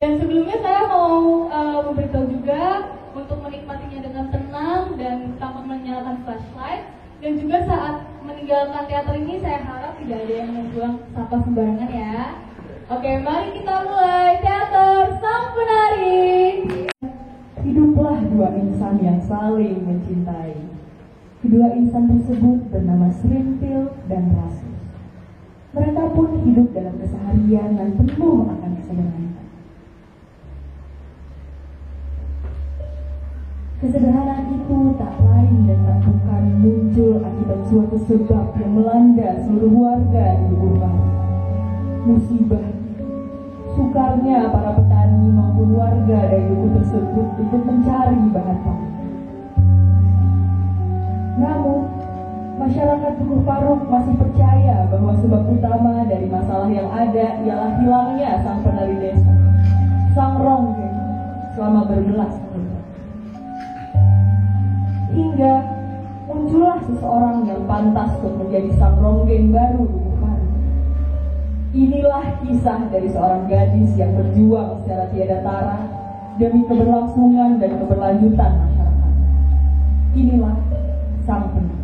Dan sebelumnya saya mau memberitahu juga untuk menikmatinya dengan tenang dan tanpa menyalakan flashlight. Dan juga saat meninggalkan teater ini saya harap tidak ada yang membuang sampah sembarangan ya. Oke, mari kita mulai teater Sang Penari. Hiduplah dua insan yang saling mencintai. Kedua insan tersebut bernama Srintil dan Rasus. Mereka pun hidup dalam keseharian dan penuh akan kesederhanaan. Kesederhanaan itu tak lain dan tak bukan muncul akibat suatu sebab yang melanda seluruh warga di Lubuk Baru. Musibah, sukarnya para petani maupun warga dari lubuk tersebut ikut mencari bahan pangan. Namun, masyarakat Lubuk Paruk masih percaya bahwa sebab utama dari masalah yang ada ialah hilangnya sang penari desa, sang ronggeng, selama berbelas tahun. Hingga muncullah seseorang yang pantas untuk menjadi sang ronggeng baru Lubuk Paruk. Inilah kisah dari seorang gadis yang berjuang secara tiada tara demi keberlangsungan dan keberlanjutan masyarakat. Inilah sang penari.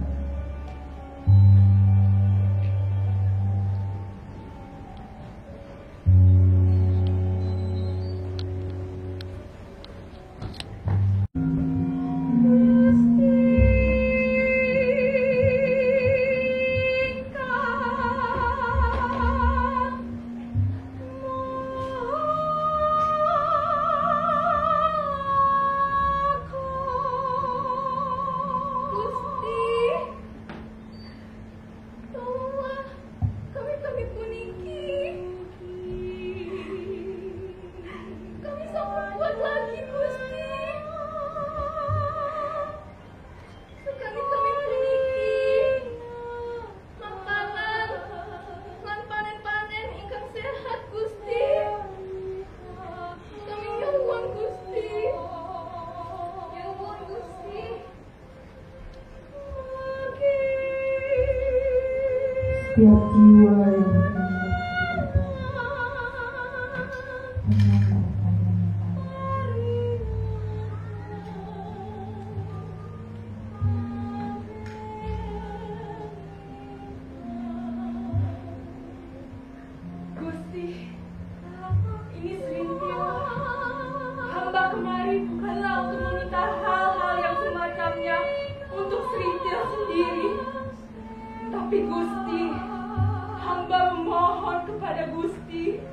Setiap jiwa yang Gusti, ini Srintil. Hamba kemari bukanlah untuk meminta hal-hal yang semacamnya untuk Srintil sendiri. Tapi Gusti, hamba memohon kepada Gusti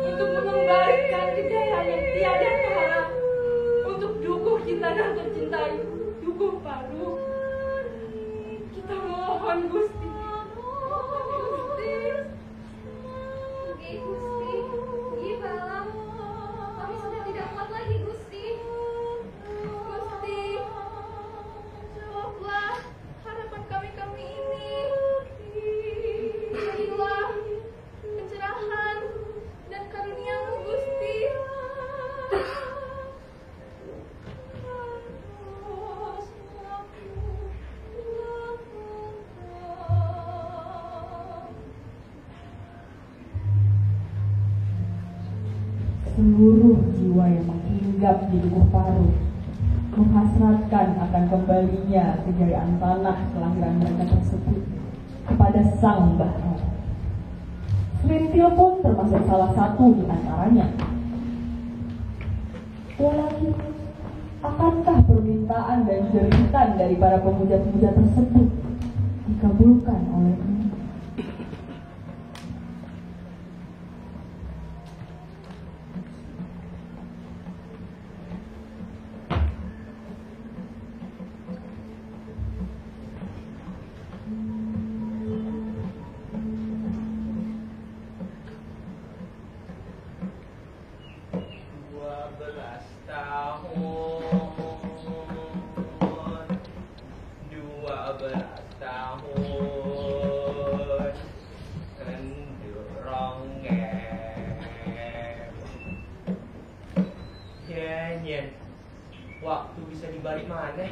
untuk mengembalikan kejayaan yang tiada tara untuk dukuh kita dan tercintai Lubuk Paruk. Kita mohon Gusti. Gusti, Gusti, balang, kami sudah tidak kuat lagi Gusti. Gusti, jawablah harapan kami ini. Berilah pencerahan dan karunia-Mu Gusti. seluruh jiwa yang menghinggap di Lubuk Paruk menghasratkan akan kembalinya kejayaan tanah kelahiran mereka tersebut kepada Sang Bahar. Srintil pun termasuk salah satu di antaranya. Walaupun akankah permintaan dan jeritan dari para pemuja-pemuja tersebut dikabulkan olehnya? Waktu bisa dibalik mana?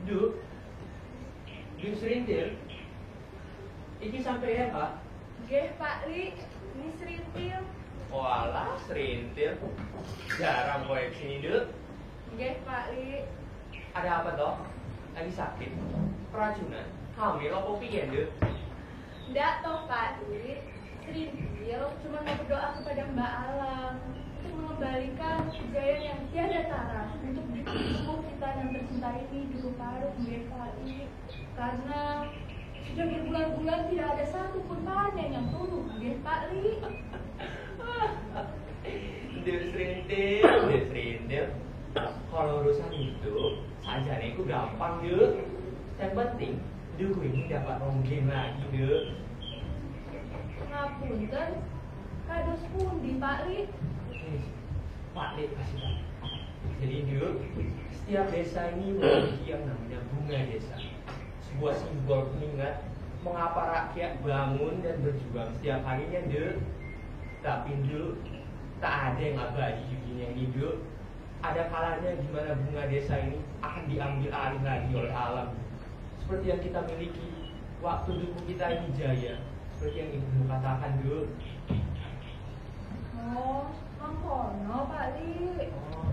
Duk, Serintil. Iki sampai ya, Pak? Nggih, Pak Li, ini Serintil. Walah, Serintil. Jarang kowe kesini, Duk. Nggih, Pak Li. Ada apa toh? Lagi sakit? Keracunan? Hamil apa piye, Duk? Ndak toh, Pak Li. Serintil cuma mau berdoa kepada Mbak Alam untuk mengembalikan kejayaan yang tiada tara untuk di tubuh kita yang tercinta ini di Paruk, nggih, Pak Li. Karena sudah berbulan-bulan tidak ada satupun panen yang tumbuh, nggih, Pak Li. Duk Serintil. Kalau urusan itu, sajane itu gampang, Duk. Yang penting, Duk ini dapat ronggeng lagi, Duk. Ngapunten, kados pundi, Pak Li? Pak Lek kasih tahu. Jadi Duk, setiap desa ini memiliki yang namanya bunga desa. Sebuah simbol pengingat mengapa rakyat bangun dan berjuang setiap harinya, Duk. Tapi Duk, tak ada yang abadi di dunia ini, Duk. Ada kalanya di mana bunga desa ini akan diambil alih lagi oleh alam. Seperti yang kita miliki waktu dulu kita ini jaya. Seperti yang Ibu katakan, Duk. Oh, mangkono, Pak Li. Oh,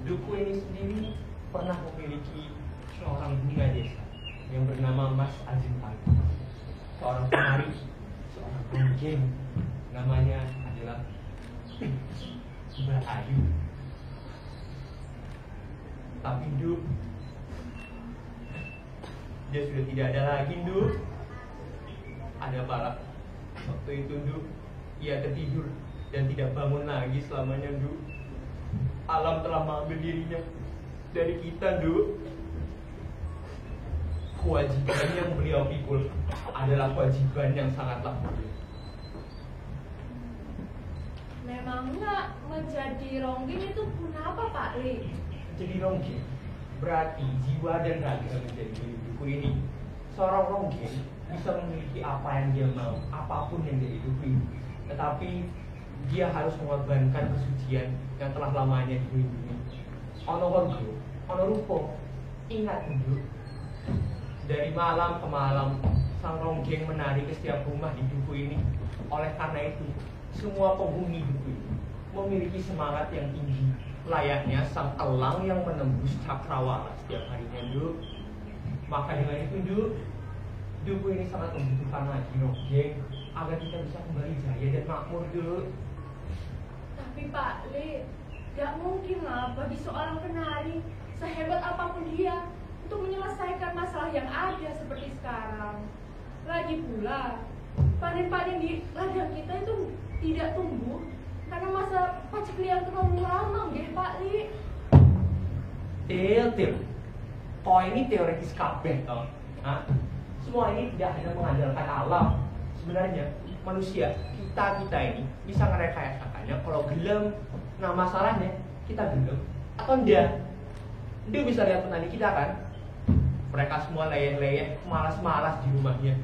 Duku ini sendiri pernah memiliki seorang bunga desa yang bernama Mas Azim Pagi. Seorang penari, seorang ronggeng, namanya adalah Mbak Ayu. Tapi Duk, dia sudah tidak ada lagi, Duk. Ada balap. Waktu itu, Duk, ia tertidur dan tidak bangun lagi selamanya, Duk. Alam telah mengambil dirinya dari kita, Duk. Kewajiban yang beliau pikul adalah kewajiban yang sangatlah mulia. Memangnya menjadi ronggeng itu kenapa, Pak Li? Jadi ronggeng berarti jiwa dan raga menjadi milik Duku ini. Seorang ronggeng bisa memiliki apa yang dia mau, apapun yang dia hidupi. Tetapi dia harus mengorbankan kesucian yang telah lamanya dilindungi. Ono horgo, ono rupo. Ingat, Duk, dari malam ke malam sang ronggeng menari ke setiap rumah di Duku ini. Oleh karena itu, semua penghuni Duku ini memiliki semangat yang tinggi, layaknya sang elang yang menembus cakrawala setiap harinya, Duk. Maka dengan itu, Duk, Duku ini sangat membutuhkan lagi ronggeng agar kita bisa kembali jaya dan makmur, Duk. Tapi Pak Li, gak mungkin lah bagi seorang penari sehebat apapun dia untuk menyelesaikan masalah yang ada seperti sekarang. Lagi pula, panen-panen di ladang kita itu tidak tumbuh karena masa paceklian terlalu lama, nggih, Pak Li. Til. Kau ini teoritis kabeh toh. Hah? Semua ini tidak hanya mengandalkan alam. Sebenarnya manusia, kita ini bisa ngerekayasakannya kalau gelem. Nah masalahnya kita gelem atau enggak. Dia bisa lihat petani kita kan. Mereka semua leyeh-leyeh, malas-malas di rumahnya.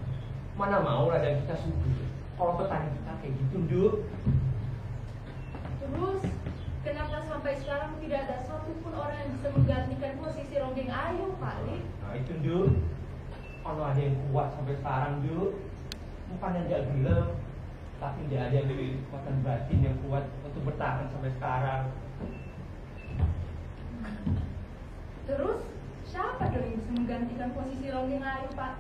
Mana mau ladang kita subur kalau petani kita kayak gitu, Duk. Terus, kenapa sampai sekarang tidak ada satupun orang yang bisa menggantikan posisi ronggeng Ayu, Pak Li? Nah itu, Duk. Kalau ada yang kuat sampai sekarang, Duk. Bukan yang gak gelem, tapi tidak ada yang lebih kekuatan batin yang kuat untuk bertahan sampai sekarang. Terus, siapa dong yang bisa menggantikan posisi ronggeng Ayu, Pak?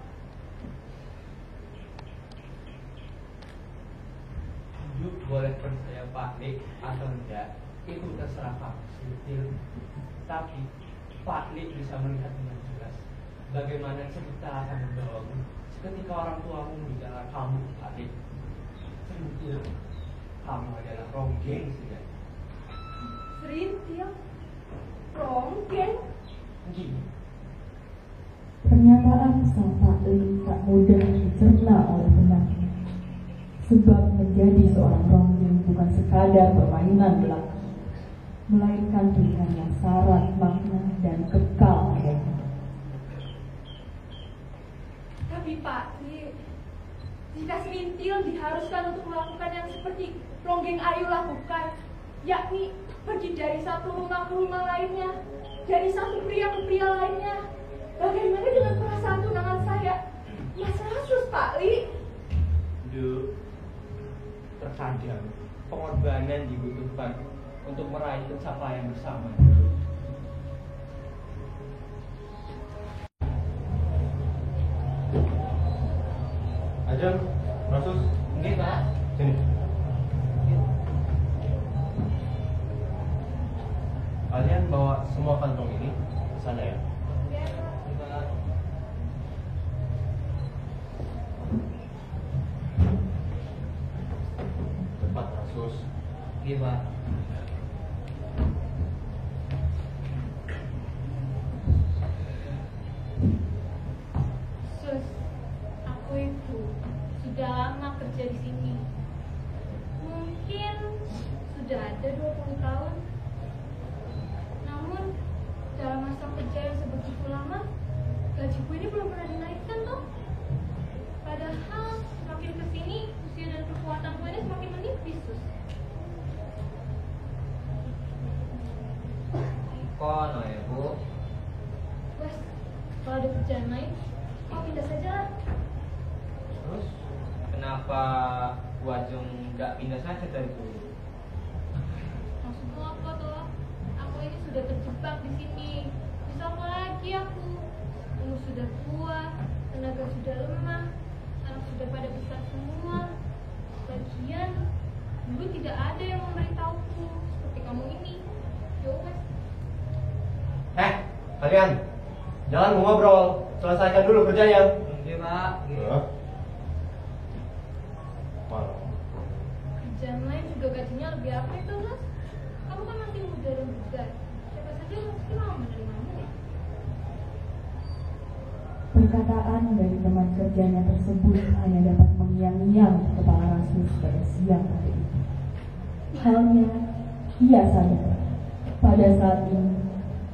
Duk boleh percaya Pak Lik atau enggak, itu terserah Pak Serintil. Tapi Pak Lik bisa melihat dengan jelas bagaimana cerita akan membawamu ketika orang tuamu meninggalkan kamu, Pak Lik. Serintil, kamu adalah ronggeng sejati. Serintil? Ronggeng? Gini, Pernyataan sang Pakli tak mudah dicerna oleh benaknya. Sebab menjadi seorang ronggeng bukan sekadar permainan belaka, melainkan pilihan yang syarat makna dan kekal adanya. Tapi Pak, jika Serintil diharuskan untuk melakukan yang seperti ronggeng Ayu lakukan, yakni pergi dari satu rumah ke rumah lainnya, dari satu pria ke pria lainnya, bagaimana dengan perasaan tunangan saya, kayak Mas Rasus, Pak Li. Du, terkadang pengorbanan dibutuhkan untuk meraih pencapaian bersama. Ajeng, Rasus, Oke, Pak. sini. Kalian bawa semua kantong ini ke sana ya. Cepat, Rasus. Oke, Pak. Sus, aku itu sudah lama kerja di sini. Mungkin sudah ada 20 tahun. Namun dalam masa kerja yang sebegitu lama, gajiku ini belum pernah dinaikkan toh. Padahal semakin kesini, usia dan kekuatanku ini semakin menipis, Sus. Kono ya, Bu. Wes, kalau ada kerjaan lain, kau pindah saja lah. Terus kenapa Bu Ajeng nggak pindah saja dari dulu? Maksudku apa toh? Aku ini sudah terjebak di sini. Bisa apa lagi aku? Umur sudah tua, tenaga sudah lemah, anak sudah pada besar semua. Lagian, dulu tidak ada yang memberitahuku seperti kamu ini. Yo wes. Kalian, jangan ngobrol. Selesaikan dulu kerjanya. Oke, Pak. Malah. Kerjaan lain juga gajinya lebih apa itu, Mas? Kamu kan masih muda dan bugar. Siapa saja yang mesti mau menerimamu ya? Perkataan dari teman kerjanya tersebut hanya dapat mengiang-iang kepala Rasus pada siang hari itu. Halnya, ia sadar pada saat ini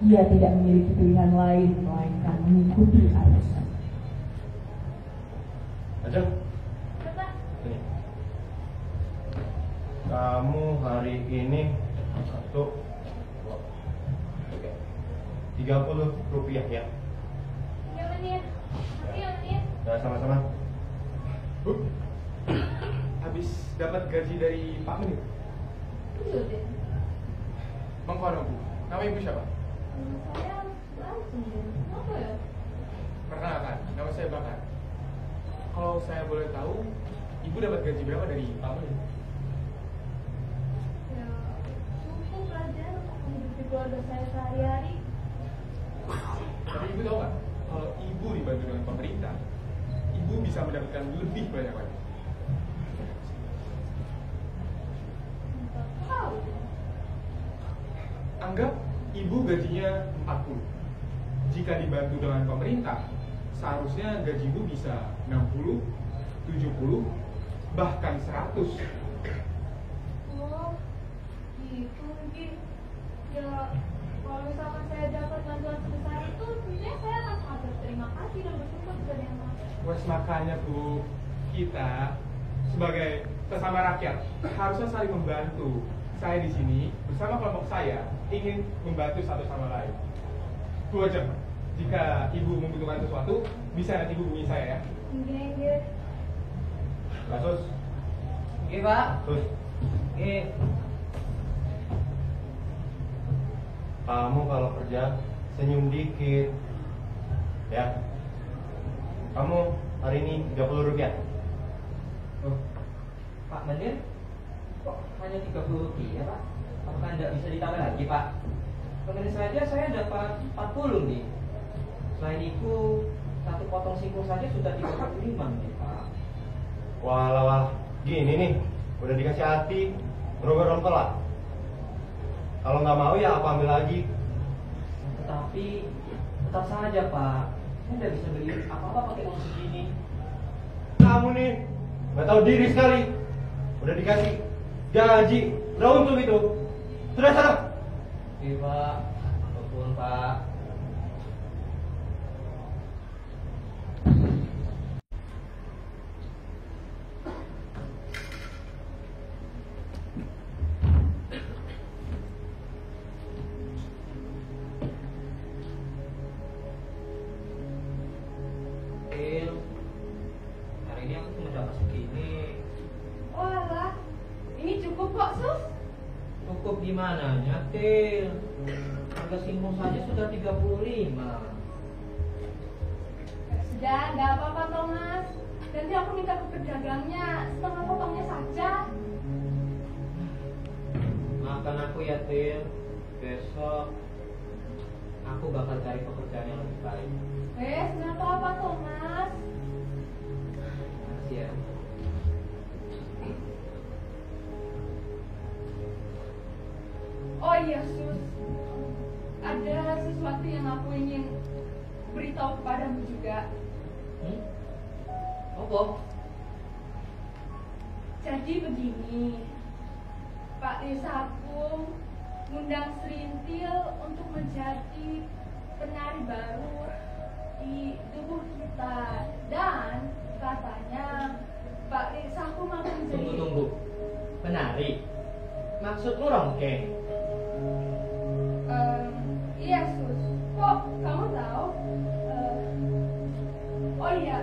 ia tidak memiliki pilihan lain melainkan mengikuti arus. Ajeng, Bapak, sini. Kamu hari ini 30 rupiah ya. ya Mania. Makasih ya Mania. Nah, sama-sama. Bu, habis dapat gaji dari Pak Menir. Iya deh. Mengkono, Bu. Nama Ibu siapa? Saya langsung deh. Apa ya? Perkenalkan, nama saya Bakar. Kalau saya boleh tahu, Ibu dapat gaji berapa dari Pak Menir? Ya, cukup aja untuk menghidupi keluarga saya sehari-hari. Tapi Ibu tahu nggak, kalau Ibu dibantu dengan pemerintah, Ibu bisa mendapatkan lebih banyak lagi. Entah tahu deh. Anggap Ibu gajinya 40. Jika dibantu dengan pemerintah, seharusnya gaji Ibu bisa 60, 70, bahkan 100. Oh, gitu mungkin. Ya, kalau misalkan saya dapat bantuan sebesar itu, sebenarnya saya akan sangat berterima kasih dan bersyukur kepada yang maha. Wes makanya Bu, kita sebagai sesama rakyat harusnya saling membantu. Saya di sini bersama kelompok saya ingin membantu satu sama lain. Bu Ajeng, jika Ibu membutuhkan sesuatu, bisa nanti hubungi saya ya. Enggak. Rasus, Oke, Pak. Sus. Oke. Kamu kalau kerja senyum dikit. Ya. Kamu hari ini 30 rupiah. Oh, Pak Menir, kok hanya 30 rupiah, Pak? Apakah tidak bisa ditambah lagi, Pak? Kemarin saja saya dapat 40 nih. Selain itu, satu potong singkong saja sudah 35 nih, Pak. Walah, gini nih. Udah dikasih hati, ngerongol lah. Kalau nggak mau ya apa ambil lagi. Tetapi, tetap saja, Pak. Saya tidak bisa beli apa-apa pakai uang segini. Kamu nih nggak tahu diri sekali. Udah dikasih gaji, udah untung itu. Sudah sana. Oke, Pak. Apapun, Pak. Gimana nyatir? Harga simpul saja sudah 35. Sudah, nggak apa-apa Thomas. Nanti aku minta ke pedagangnya setengah potongnya saja. Maafkan aku ya Til. Besok aku bakal cari pekerjaan yang lebih baik. Nggak apa-apa Thomas. Makasih ya. Oh iya Sus, ada sesuatu yang aku ingin beritahu kepadamu juga. Apa? Jadi begini, Pak Desaku ngundang Serintil untuk menjadi penari baru di tubuh kita, dan katanya Pak Desaku mau menjadi. Tunggu. Penari? Maksudmu rongkeng? Iya Sus, kok kamu tahu? Oh iya,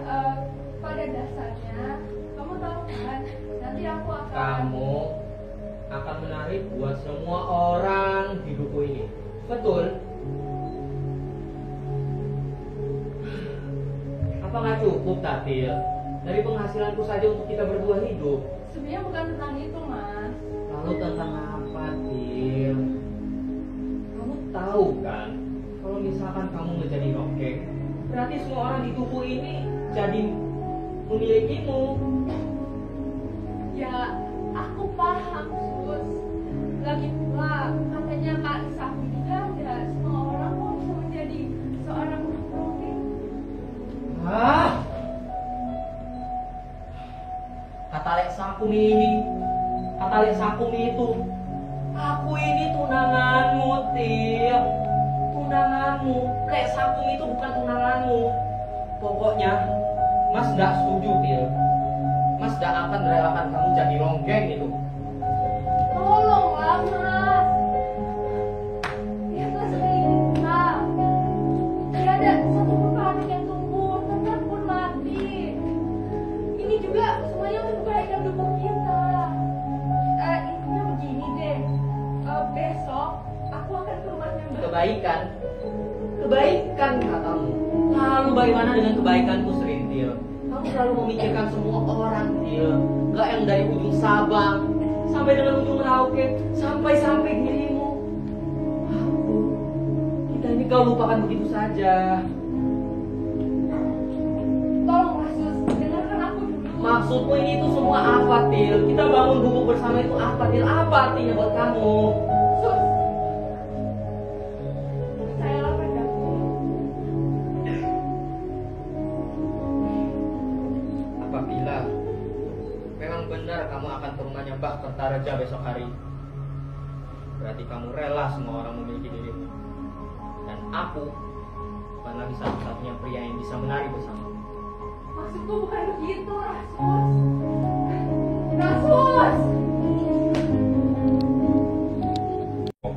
pada dasarnya kamu tahu kan, nanti aku akan. Kamu akan menari buat semua orang di duku ini, betul? Apa nggak cukup, Tatil? Dari penghasilanku saja untuk kita berdua hidup. Sebenarnya bukan tentang itu, Mas. Lalu tentang apa, Til? Kamu tahu kan, kalau misalkan kamu menjadi rongkeng, berarti semua orang di duku ini jadi memilikimu. Ya, aku paham, Sus. Lagi pula, katanya Kak Isaku juga ada semua orang kok bisa menjadi seorang rongkeng. Hah? Kata Lek Sakumi ini, kata Lek Sakumi itu, aku ini tunanganmu, Til. Tunanganmu. Lek Sakumi itu bukan tunanganmu. Pokoknya, Mas gak setuju, Til. Mas gak akan relakan kamu jadi rongkeng itu. Tolonglah, Mas. Lihatlah sekeliling kita. Tidak ada satu petani yang tumbuh, tetap pun mati. Ini juga semuanya untuk kebaikan duku kita. Intinya begini deh. Besok aku akan ke rumahnya Mbak. Kebaikan? Kebaikan katamu. Lalu bagaimana dengan kebaikanku, Serintil? Kamu selalu memikirkan semua orang, Til. Gak yang dari ujung Sabang sampai dengan ujung Merauke, sampai dirimu. Aku, kita ini kau lupakan begitu saja. Tolonglah Sus, dengarkan aku dulu. Maksudmu ini itu semua apa, Til? Kita bangun gubuk bersama itu apa, Til? Apa artinya buat kamu? Sus, percayalah padaku. Apabila memang benar kamu akan ke rumahnya Mbak Kertareja besok hari, berarti kamu rela semua orang memiliki dirimu. Dan aku bukan lagi satu-satunya pria yang bisa menari bersamamu. Maksudku bukan begitu, Rasus. Rasus!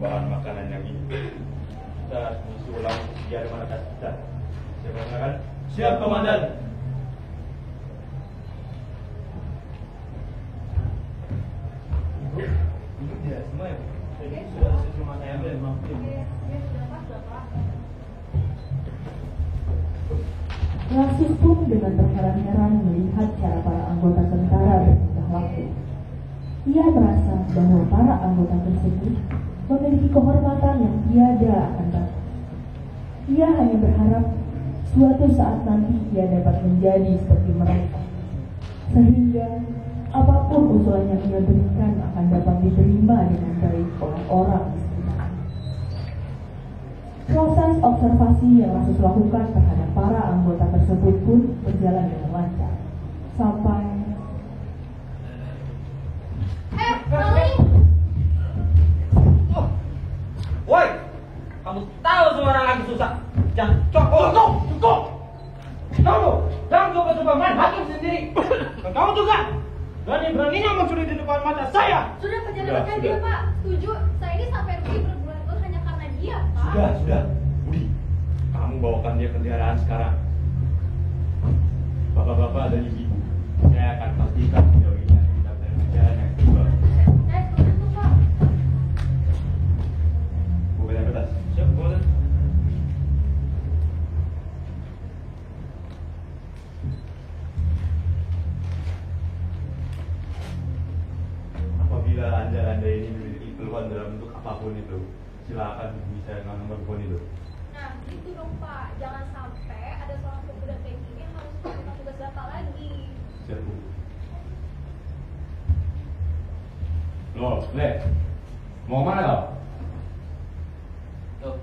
Bahan makanan yang ini kita harus mengisi ulang sejarah markas kita. Siap komandan? Siap komandan. Ibu tidak semua ya? Tadi sudah semua saya ambil, maaf. Rasus pun dengan terheran-heran melihat cara para anggota tentara bertingkah laku. Ia merasa bahwa para anggota tersebut memiliki kehormatan yang tiada akan dapat. Ia hanya berharap suatu saat nanti ia dapat menjadi seperti mereka, sehingga apapun usulan yang ia berikan akan dapat diterima dengan baik oleh orang di sekitarnya. Proses observasi yang Rasus lakukan terhadap para anggota tersebut pun berjalan dengan lancar. Sampai Maling! Woi, kamu tahu semua orang lagi susah. Jangan cukup. Kamu jangan coba-coba main hakim sendiri. Dan kamu juga berani-beraninya mencuri di depan mata saya. Sudah penyelamatkan dia, Pak. Setuju. Saya ini sampai rugi berbulan-bulan hanya karena dia, Pak. Sudah. Budi, kamu bawakan dia kendaraan sekarang. Bapak-bapak dan ibu, saya akan pastikan sejauh ini ada tindak lanjut yang tiba. Saya setuju tuh, Pak. itu, silakan hubungi saya dengan nomor telepon itu. Nah, gitu dong Pak. Jangan sampai ada seorang pemuda kayak gini yang harus melakukan tugas Bapak lagi. Siap, Bu. Loh, Le, mau mana kau? Tuh,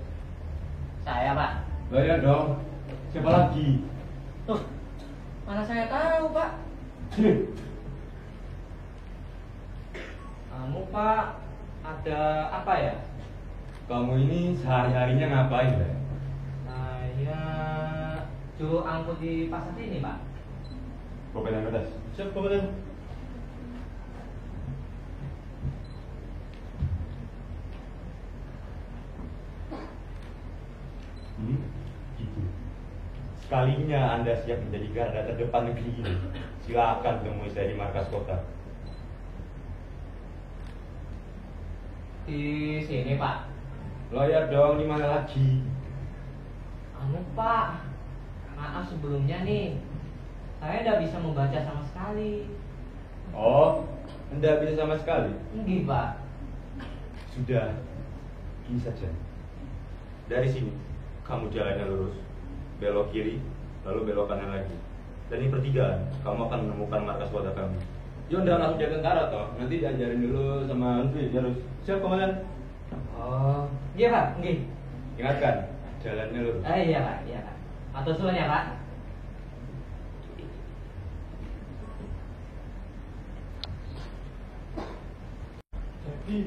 saya Pak. Lah ya dong, siapa lagi? Tuh, mana saya tahu Pak. Sini. Kamu Pak, ada apa ya? Kamu ini sehari-harinya ngapain, Le? Saya juru angkut di pasar ini Pak. Kopian yang atas. Siap, kopian. Gitu. Sekalinya Anda siap menjadi garda terdepan negeri ini, silakan temui saya di markas kota. Di sini Pak. Lawyer dong, di mana lagi? Anu Pak, maaf sebelumnya nih, saya tidak bisa membaca sama sekali. Oh, Anda bisa sama sekali? Enggak Pak. Sudah, ini saja. Dari sini, kamu jalannya lurus, belok kiri, lalu belok kanan lagi. Dan di pertigaan, kamu akan menemukan markas kota kami. Yo, udah langsung jaga tentara toh. Nanti diajarin dulu sama Antri, harus siap komandan. Oh, iya Pak, enggak. Ingatkan, jalannya lurus. Iya Pak, iya Pak. Atau suan ya Pak. Jadi,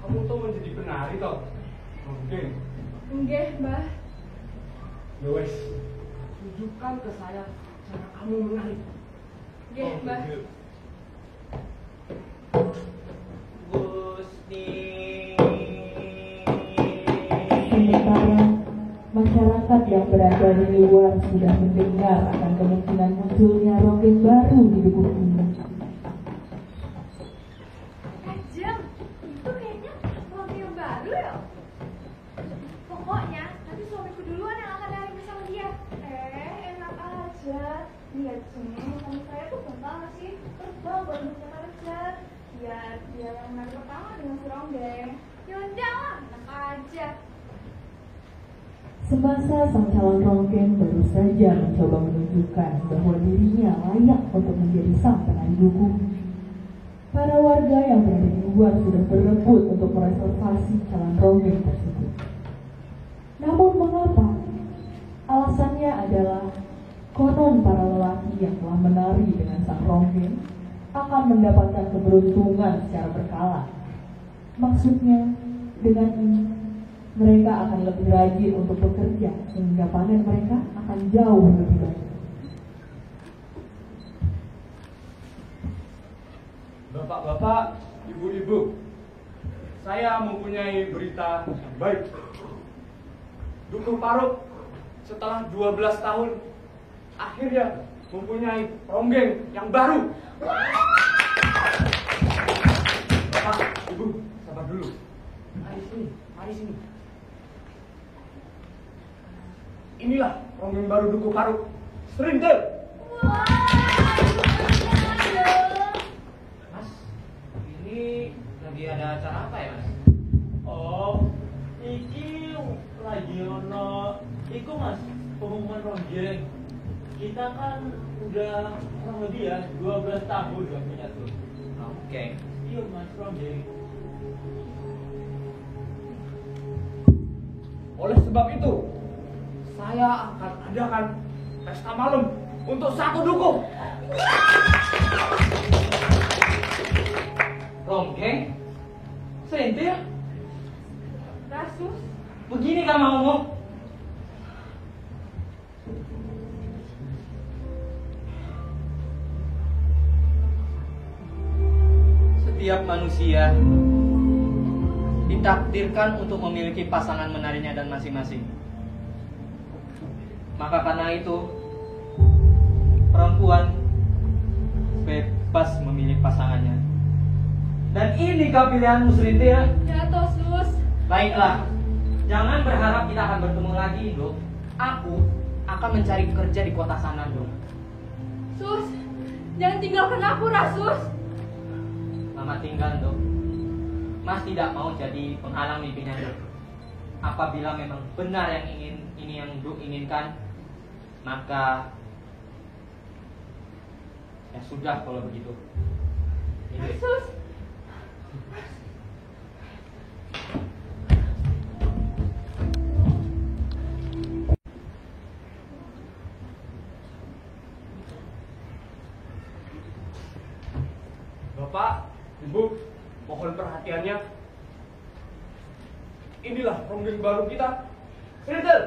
kamu tuh menjadi penari toh? Oke. Enggak, Mbah. Ya wes, tunjukkan ke saya cara kamu menari. Enggak, Mbah. Gusti. Sementara masyarakat yang berada di luar sudah mendengar akan kemungkinan munculnya Ronggeng baru di Dukuh ini. Ajeng, itu kayaknya Ronggeng yang baru ya? Pokoknya nanti suamiku duluan yang akan nari bersama dia. Enak aja. Lihat Ceng, suami saya tuh gampang sih terbang buat bersama kerja. Biar dia yang nari pertama dengan si Ronggeng. Ya udah lah, enak aja. Semasa sang calon Ronggeng baru saja mencoba menunjukkan bahwa dirinya layak untuk menjadi sang penari dukuh, para warga yang berada di luar sudah berebut untuk mereservasi calon Ronggeng tersebut. Namun mengapa? Alasannya adalah konon para lelaki yang telah menari dengan sang Ronggeng akan mendapatkan keberuntungan secara berkala. Maksudnya, dengan ini mereka akan lebih rajin untuk bekerja sehingga panen mereka akan jauh lebih baik. Bapak-bapak, ibu-ibu, saya mempunyai berita yang baik. Dukuh Paruk setelah 12 tahun akhirnya mempunyai Ronggeng yang baru. Bapak, ibu, sabar dulu. Mari sini, mari sini. Inilah Ronggeng baru Dukuh Paruk, Serintil. Mas, ini lagi ada acara apa ya Mas? Oh, iki lagi ono iku Mas, pengumuman Ronggeng. Kita kan udah kurang lebih ya 12 tahun gak punya tuh. Oke. Iya Mas, Ronggeng. Oleh sebab itu, saya akan adakan pesta malam untuk satu dukuh. Ronggeng? Serintil? Rasus. Begini kan maumu? Setiap manusia ditakdirkan untuk memiliki pasangan menarinya dan masing-masing. Maka karena itu, perempuan bebas memilih pasangannya. Dan inikah pilihanmu, Serintil? Ya toh, Sus. Baiklah, jangan berharap kita akan bertemu lagi, Dok. Aku akan mencari kerja di kota sana, Dok. Sus, jangan tinggalkan aku, Rasus. Selamat tinggal, Dok. Mas tidak mau jadi penghalang mimpinya Duk. Apabila memang benar yang ini yang Duk inginkan, maka ya sudah kalau begitu. Ini. Sus. Bapak, Ibu, mohon perhatiannya. Inilah ronggeng baru kita. Sritel.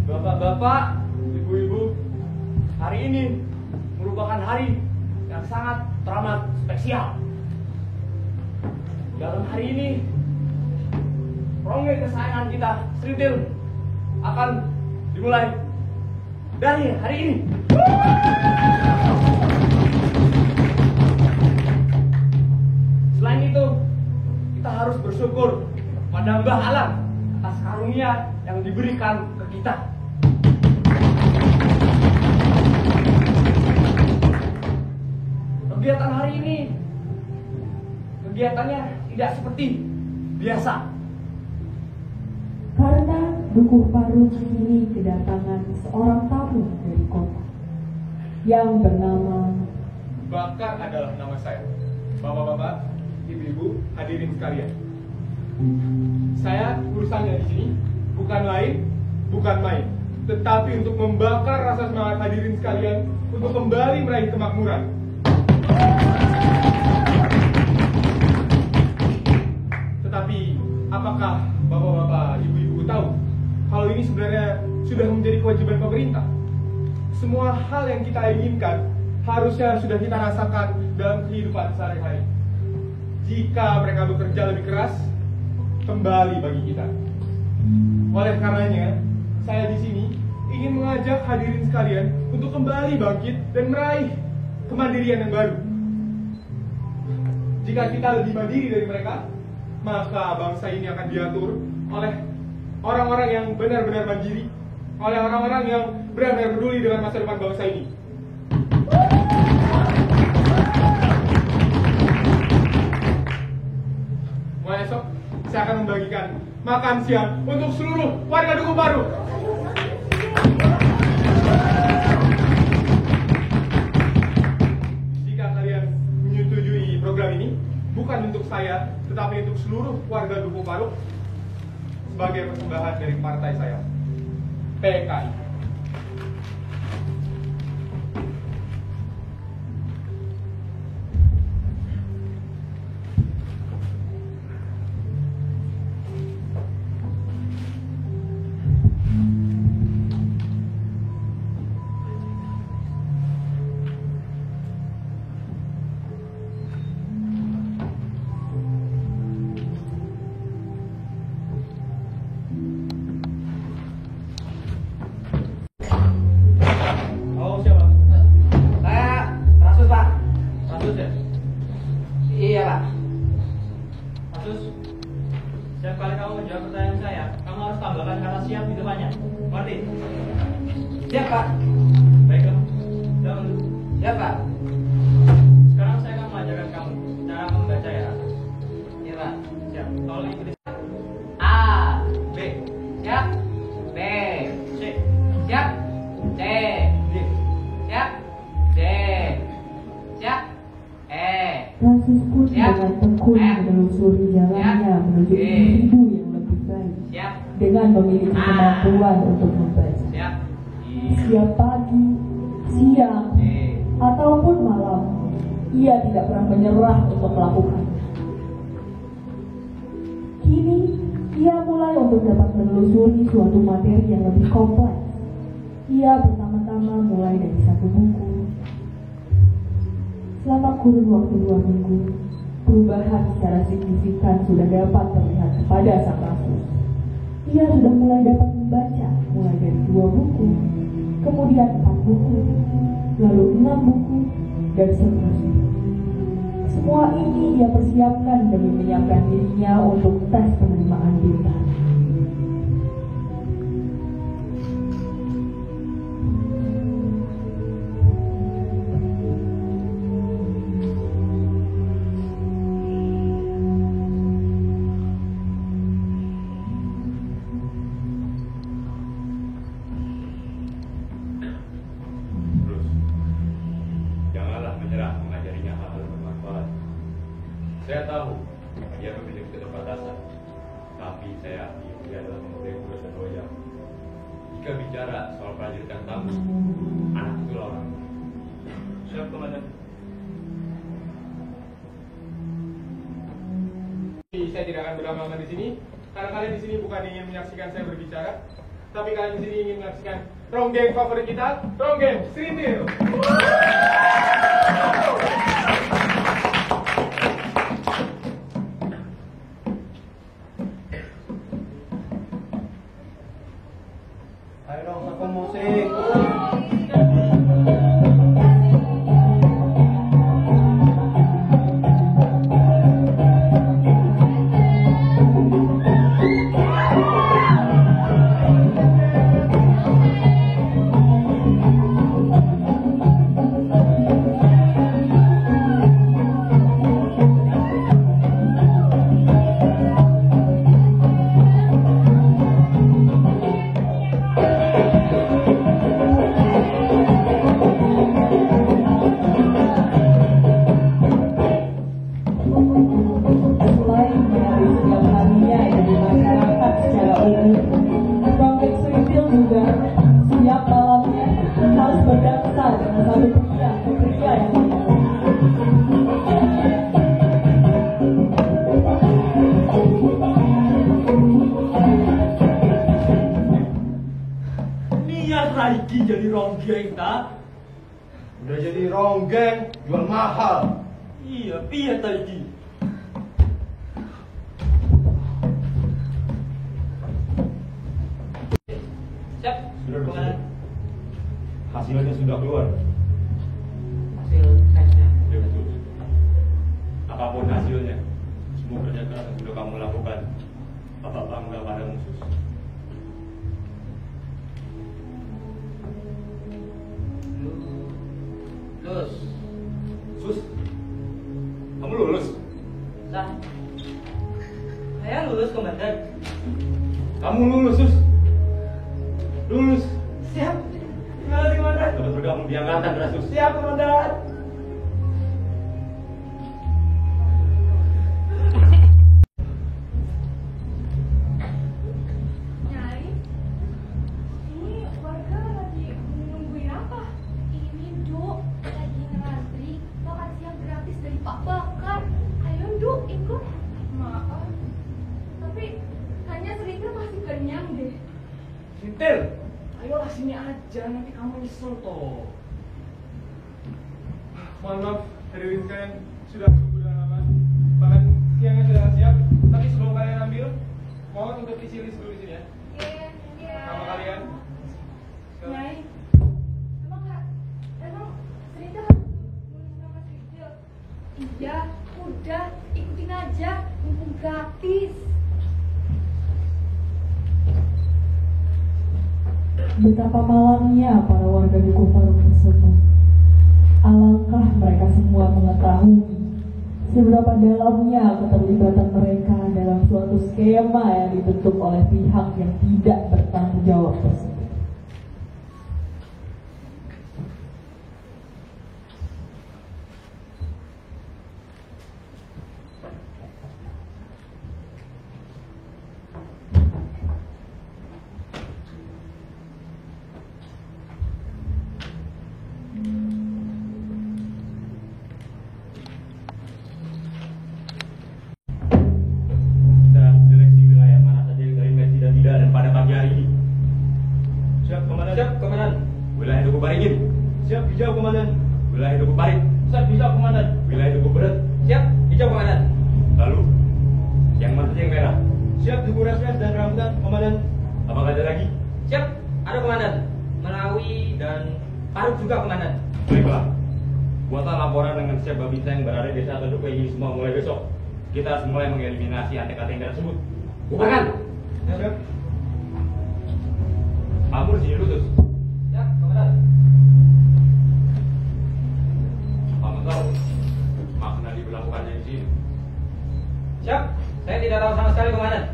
Bapak-bapak, ibu-ibu, hari ini merupakan hari yang sangat teramat spesial. Dalam hari ini, ronggeng kesayangan kita, Sritil, akan dimulai dari hari ini. Selain itu, kita harus bersyukur pada Mbah Alam atas karunia yang diberikan ke kita. Kegiatan hari ini, kegiatannya tidak seperti biasa. Karena Dukuh Parung ini kedatangan seorang tamu dari kota yang bernama Bakar adalah nama saya. Bapak-bapak, ibu-ibu, hadirin sekalian. Saya urusannya di sini bukan lain, bukan main, tetapi untuk membakar rasa semangat hadirin sekalian untuk kembali meraih kemakmuran. Tetapi apakah bapak-bapak, ibu-ibu tahu kalau ini sebenarnya sudah menjadi kewajiban pemerintah? Semua hal yang kita inginkan harusnya sudah kita rasakan dalam kehidupan sehari-hari. Jika mereka bekerja lebih keras, kembali bagi kita. Oleh karenanya, saya di sini ingin mengajak hadirin sekalian untuk kembali bangkit dan meraih kemandirian yang baru. Jika kita lebih mandiri dari mereka, maka bangsa ini akan diatur oleh orang-orang yang benar-benar mandiri, oleh orang-orang yang benar-benar peduli dengan masa depan bangsa ini. Mulai esok, saya akan membagikan makan siang untuk seluruh warga Dukuh Parung. Jika kalian menyetujui program ini, bukan untuk saya, tetapi untuk seluruh warga Dukuh Parung, sebagai persembahan dari partai saya, PKI. Setiap kali kamu menjawab pertanyaan saya, kamu harus tambahkan kata siap di depannya. Ngerti? Siap, Pak. Baiklah. Jangan dulu. Siap, Pak. Sekarang saya akan mengajarkan kamu cara membaca ya. Iya, Pak. Siap. Tolong ikuti. A, B. siap. B, C. siap. C, D. siap. D, siap. E, Francis pun Siap. dengan tekun menelusuri jalannya menuju individu yang lebih baik siap. dengan memiliki kemampuan untuk membaca. Siap. I, Siap pagi, siang, C, ataupun malam, ia tidak pernah menyerah untuk melakukannya. Kini, ia mulai untuk dapat menelusuri suatu materi yang lebih kompleks. Ia pertama-tama mulai dari satu buku. Selama kurun waktu 2 minggu, perubahan secara signifikan sudah dapat terlihat kepada sang rasul. Ia sudah mulai dapat membaca, mulai dari 2 buku, kemudian 4 buku, lalu 6 buku, dan seterusnya. Semua ini ia persiapkan demi menyiapkan dirinya untuk tes penerimaan bintang. Saya tahu dia memiliki keterbatasan, tapi saya yakin dia adalah pemuda yang muda dan loyal. Jika bicara soal prajurit yang tangguh, anak itu orang. Siap, Komandan. Saya tidak akan berlama-lama di sini, karena kalian di sini bukan ingin menyaksikan saya berbicara, tapi kalian di sini ingin menyaksikan ronggeng favorit kita, ronggeng Serintil. Ayo dong, aku musik. Raiki jadi ronggeng, tak? Udah jadi ronggeng, jual mahal. Iya, piye Taiki? Siap. Sudah, hasilnya sudah keluar. Hasil tesnya. Sudah betul. Apapun hasilnya, semua kerja keras yang sudah kamu lakukan, Bapak bangga padamu, Sus. Lulus. Sus, kamu lulus? Lah. Saya lulus, Komandan. Kamu lulus, Sus. Lulus. Siap. Gimana, Komandan? Dapat bergabung di angkatan, Sus. Siap, Komandan. Nyai, ini warga lagi nungguin apa? Ini Duk, lagi ngantri makan siang gratis dari Pak Bakar. Ayo Duk, ikut. Maaf, tapi kayaknya Serintil masih kenyang deh. Serintil, ayolah sini aja, nanti kamu nyesel toh. Mohon maaf, hadirin sekalian sudah tunggu udah lama. Makan siangnya sudah siap, tapi sebelum kalian ambil, mohon untuk isi list dulu di sini ya. Iya. Nama kalian. Nyai, emang Serintil harus nulis nama Serintil? Iya, udah ikutin aja, mumpung gratis. Betapa malangnya para warga di Kuparuk tersebut. Alangkah mereka semua mengetahui seberapa dalamnya keterlibatan mereka dalam suatu skema yang dibentuk oleh pihak yang tidak bertanggung jawab tersebut. juga, Komandan. Baiklah. Buatlah laporan dengan siapa bintang yang berada di desa Tondoko ini semua mulai besok. Kita harus mulai mengeliminasi antek-antek tersebut. Bukan? Ya. Kamu di sini khusus. Ya, Komandan. Kamu tahu makna diberlakukannya di sini. Siap. Saya tidak tahu sama sekali, Komandan.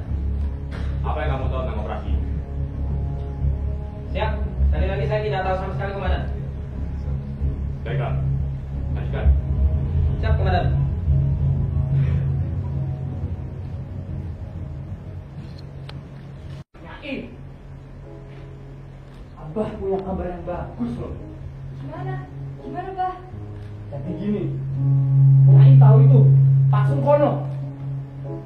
Apa yang kamu tahu tentang operasi ini? Siap. Sekali lagi saya tidak tahu sama sekali, Komandan. Baiklah. Lanjutkan. Siap, Komandan. Nyai, Abah punya kabar yang bagus loh. Gimana? Gimana, Bah? Jadi gini, Nyai tahu itu Pak Sukono.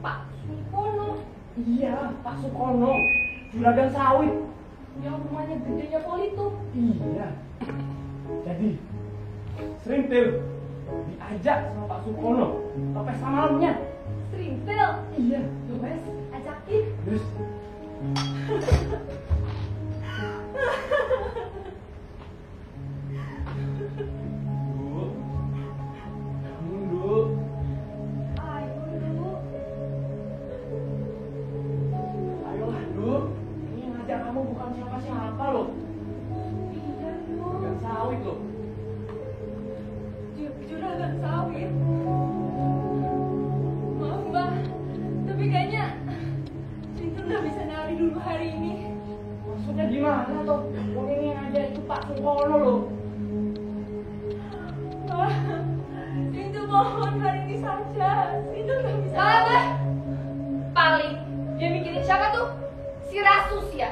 Pak Sukono Iya, Pak Sukono, juragan sawit. yang rumahnya gedenya Polito. Iya. Jadi Serintil diajak sama Pak Sukono ke pesta malamnya. Serintil. Iya. Wes, ajakin. Terus Bu, kamu Bu. Ayo, dulu. Ayolah Du, ini ngajak kamu bukan siapa-siapa loh. Iya, dulu. Juragan sawit loh. Juragan sawit. Maaf, Mbak. Tapi kayaknya itu nggak bisa nari dulu hari ini. Maksudnya gimana toh? Yang ini ngajak itu Pak Sukono loh. Mbak, itu mohon hari ini saja. Itu nggak bisa. Salah. Paling dia mikirin siapa tuh? Si Rasus ya.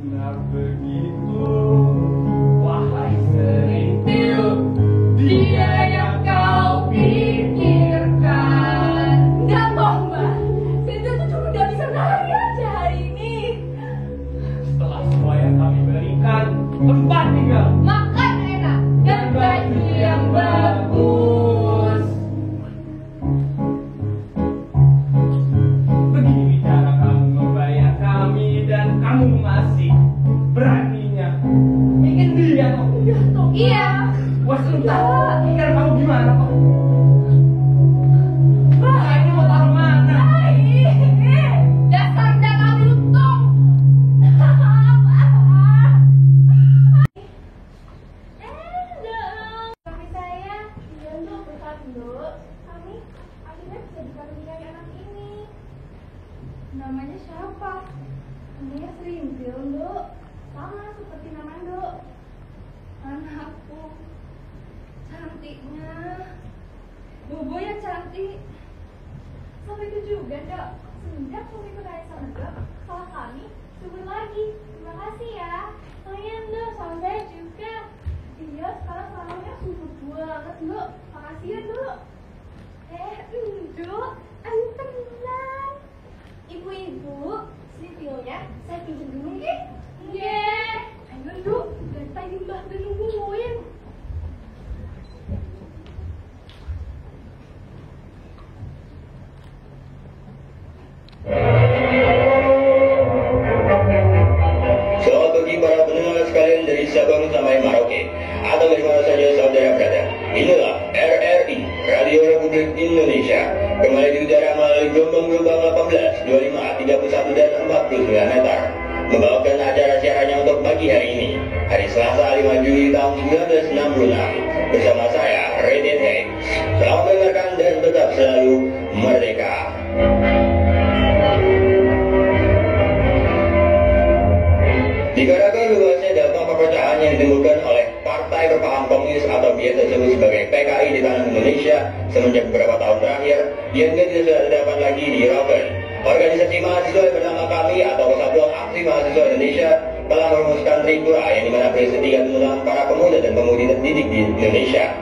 Benar begitu, wahai Serintil, dia yang kau pikirkan. Nggak mau, Mbak. Itu tuh cuma nggak bisa nari aja hari ini. Setelah semua yang kami berikan, tempat tinggal Makan enak dan baju yang bagus. Begini cara kamu membayar kami dan kamu masih beraninya ingin dia toh? Iya. Wah entah, ikan kamu gimana kok? Wah ini mau taruh mana? Dasar danau lutung. Kami saya, iya Nduk, berkat Nduk. Kami akhirnya bisa dikaruniai anak ini. Namanya siapa? Namanya Serintil, Nduk. Sama seperti nama Nduk. Anakku, cantiknya. Bobo yang cantik. Sampai itu juga, Nduk. Semenjak kami kenal sama Nduk, kalau kami subur lagi. Terima kasih ya. Oh iya, Nduk, sama saya juga. Iya, sekarang salonnya subur banget, Nduk. Makasih ya, Nduk. Nduk, ayo tenang. Ibu-ibu, sipilnya saya pinjam dulu, ya? Iya. Ayo, Nduk, daripada Mbak udah nungguin. Selamat pagi para pendengar sekalian dari Sabang sampai Merauke atau dari mana saja saudara berada. Inilah RRI Radio Republik Indonesia kembali di udara melalui gelombang 18, 25, 31 dan 49 meter membawakan acara siarannya untuk pagi hari ini, hari Selasa 5 Juli tahun 1966 bersama saya Raden Hex. Selamat mendengarkan dan tetap selalu merdeka. Dikarenakan luasnya dampak perpecahan yang ditimbulkan oleh Partai Berpaham Komunis atau biasa disebut sebagai PKI di tanah Indonesia semenjak beberapa tahun terakhir, dianggap tidak sudah dapat lagi dihiraukan. Organisasi mahasiswa yang bernama KAMI atau Kesatuan Aksi Mahasiswa Indonesia telah merumuskan Tripura yang dimana berisi 3 tuntutan para pemuda dan pemudi terdidik di Indonesia.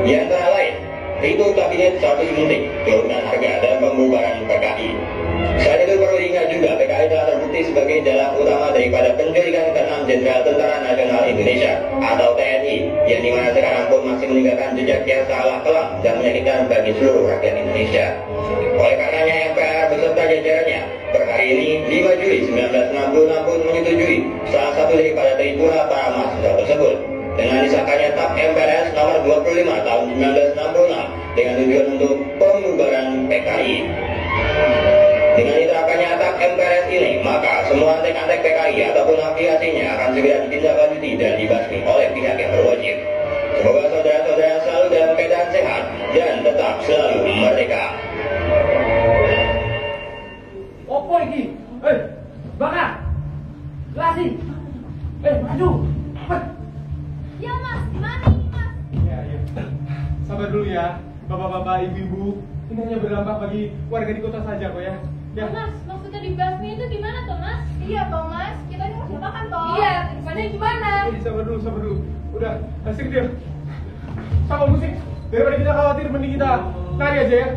Di antara lain, itu Kabinet 100 Muntik, turunan harga dan pembubaran PKI. Saat itu perlu diingat juga PKI telah terbukti sebagai dalang utama daripada penculikan ke-6 Jenderal Tentara Nasional Indonesia atau TNI yang dimana sekarang pun masih meninggalkan jejak yang salah kelam dan menyakitkan bagi seluruh rakyat Indonesia. Oleh karenanya MPR beserta jajarannya berhari Hari ini 5 Juli 1966 pun menyetujui salah satu daripada perhimpunan para mahasiswa tersebut dengan disahkannya TAP MPRS nomor 25 tahun 1966 dengan tujuan untuk pembubaran PKI. Dengan diterapkannya TAP MPRS ini, maka semua antek-antek PKI ataupun afiliasinya akan segera ditindaklanjuti dan dibasmi oleh pihak yang berwajib. Semoga saudara-saudara selalu dalam keadaan sehat dan tetap selalu merdeka. Opo iki? Bakar! Lasi! Maju! Cepet! Ya mas, gimana ini mas? Iya. Sabar dulu ya, bapak-bapak, ibu-ibu. Ini hanya berdampak bagi warga di kota saja kok ya. Ya. Mas, maksudnya dibasmi itu gimana toh mas? Iya toh mas, kita ini harus makan toh. Iya, kedepannya gimana? Sabar dulu. Udah, asik dia. Sama musik. Daripada kita khawatir, mending kita nari aja ya.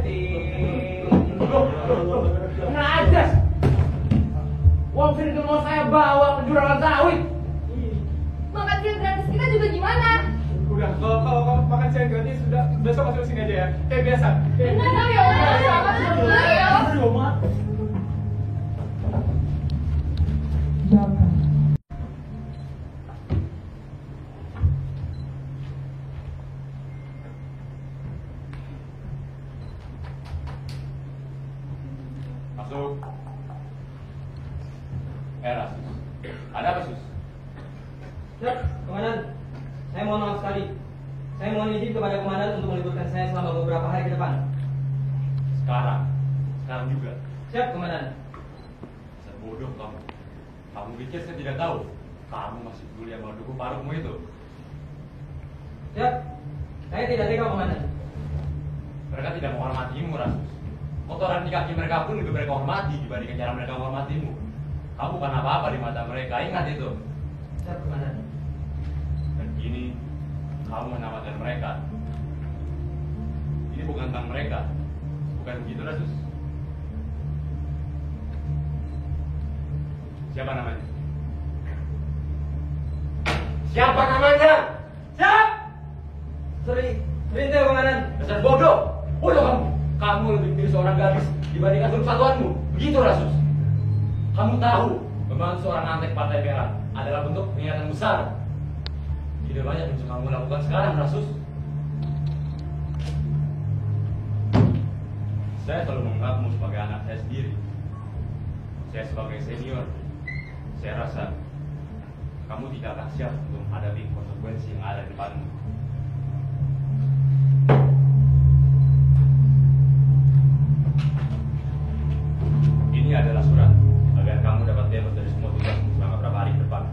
Kena ajas! Wong sini mau saya bawa ke juragan sawit. Makan siang gratis kita juga gimana? Udah, kalau makan siang gratis sudah besok masuk sini aja ya. Kayak biasa. Benar ya, benar ya. Masuk. Sus. Ada apa, Sus? Siap, Komandan. Saya mohon maaf sekali. Saya mohon izin kepada Komandan untuk meliburkan saya selama beberapa hari ke depan. Sekarang juga. Siap, Komandan. Bodoh kamu. Kamu pikir saya tidak tahu? Kamu masih peduli sama duku parukmu itu. Siap. Saya tidak tega, Komandan. Mereka tidak menghormatimu, Rasus. Kotoran di kaki mereka pun lebih mereka hormati dibandingkan cara mereka menghormatimu. Kamu bukan apa-apa di mata mereka, ingat itu. Siap, Komandan. Dan kini kamu menyelamatkan mereka. Ini bukan tentang mereka. Bukan begitu, Rasus? Siapa namanya? Siapa namanya? Siap! Perintah, Komandan. Dasar bodoh! Bodoh kamu! Kamu lebih milih seorang gadis dibandingkan seluruh satuanmu. Begitu, Rasus. Kamu tahu, membantu seorang antek Partai Merah adalah bentuk pengkhianatan besar. Tidak banyak yang bisa kamu lakukan sekarang, Rasus. Saya selalu menganggapmu sebagai anak saya sendiri. Saya sebagai senior, saya rasa kamu tidak akan siap untuk menghadapi konsekuensi yang ada di depanmu. Ini adalah surat agar kamu dapat bebas dari semua tugasmu selama beberapa hari ke depan.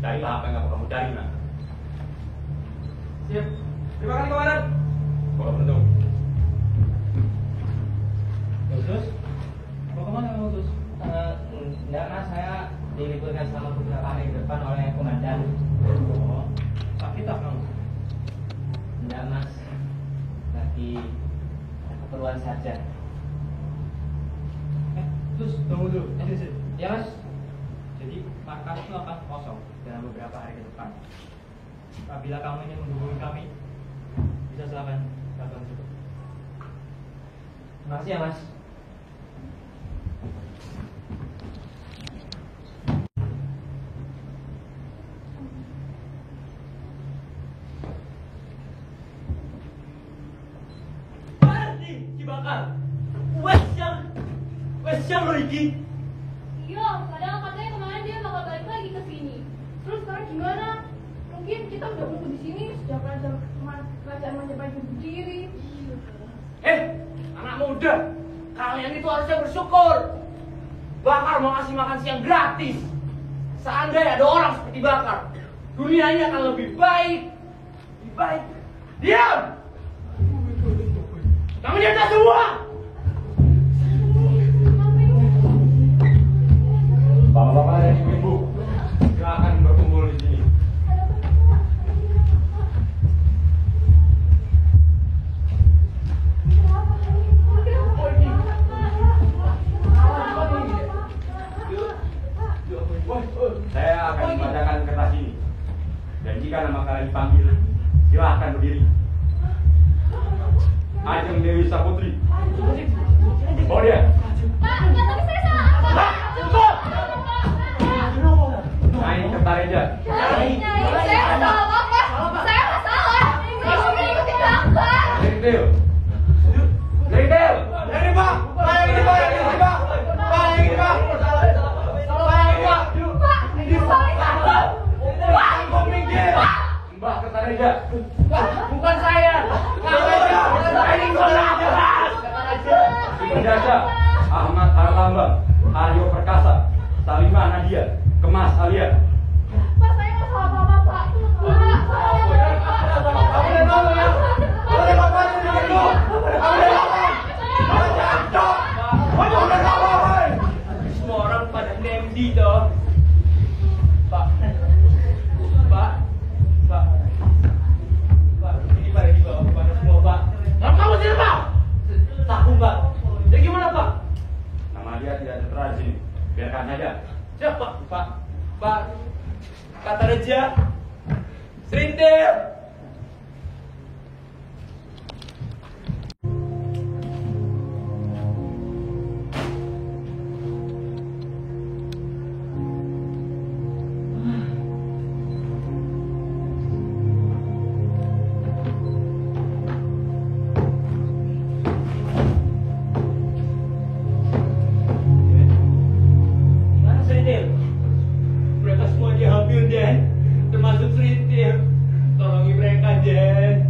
Carilah apa yang kamu cari, nak. Siap. Terima kasih, Komandan. Bawa pentung. Sus, mau kemana kamu, Sus? Enggak, Mas. Saya diliburkan selama beberapa hari ke depan oleh Komandan. Oh, sakit tak kamu? Enggak, Mas. Lagi keperluan saja. Terus tunggu dulu. Ya, Mas. Jadi markas itu akan kosong dalam beberapa hari ke depan. Apabila kamu ingin menghubungi kami, bisa silakan kapan saja. Terima kasih ya, Mas. Dibakar. Wes yang lo iki. Iya, padahal katanya kemarin dia bakal balik lagi ke sini. Terus sekarang gimana? Mungkin kita udah nunggu di sini sejak kerajaan Majapahit berdiri. Anak muda, kalian itu harusnya bersyukur. Bakar mau kasih makan siang gratis. Seandainya ada orang seperti Bakar, dunia ini akan lebih baik. Lebih baik. Diam! Kamu diam semua! Bapak-bapak dan ibu-ibu, silakan berkumpul di sini. Saya akan membacakan kertas ini. Dan jika nama kalian dipanggil, silahkan berdiri. Ajeng Dewi Saputri. Bawa dia. Pak, enggak, tapi saya salah. Kertareja. Nyai, saya nggak salah apa-apa. Saya nggak salah. Saya cuma ikutin Bapak. Rintil. Rintil. Yang ini Pak, yang ini Pak, yang ini Pak, yang ini Pak, Pak, minggir. Mbak Kertareja. Bukan saya. Ini jelas. Penjaga Ahmad Arlambang, Aryo Perkasa, Salimah Nadia, Kemas Alia. Pak, saya nggak salah apa-apa, Pak. Semua orang pada nemdi toh. Pak, ini pada di bawah pada semua Pak. Kamu sini Pak. Takut Pak. Ya gimana Pak? Nama dia tidak tertera di sini. Biarkan saja. Siap Pak. Pak, kata Reja, Serintil. Gimana Serintil? Mereka semua diambil Den, termasuk Serintil. Tolongi mereka Den.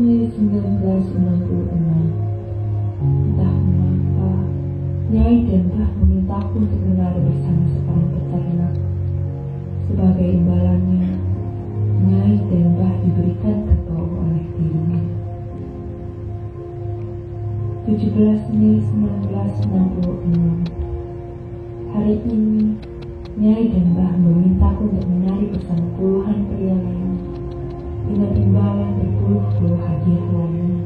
Mei 1966. Entah mengapa, Nyai dan Mbah memintaku untuk menari bersama seorang peternak. Sebagai imbalannya, Nyai dan Mbah diberikan kerbau oleh dirinya. 17 Mei 1966. Hari ini, Nyai dan Mbah memintaku untuk menari bersama puluhan pria lain dengan imbalan berpuluh-puluh hadiah lainnya.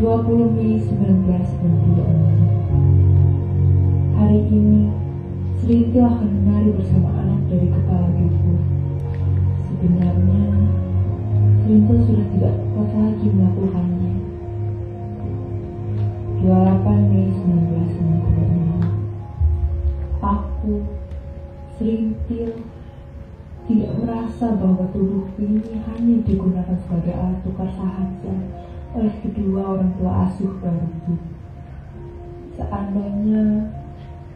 20 Mei 1966. Hari ini, Serintil akan menari bersama anak dari kepala duku. Sebenarnya, Serintil sudah tidak kuat lagi melakukannya. 28 Mei 1966. Aku, Serintil, tidak merasa bahwa tubuhku ini hanya digunakan sebagai alat tukar sahaja oleh kedua orang tua asuh baruku. Seandainya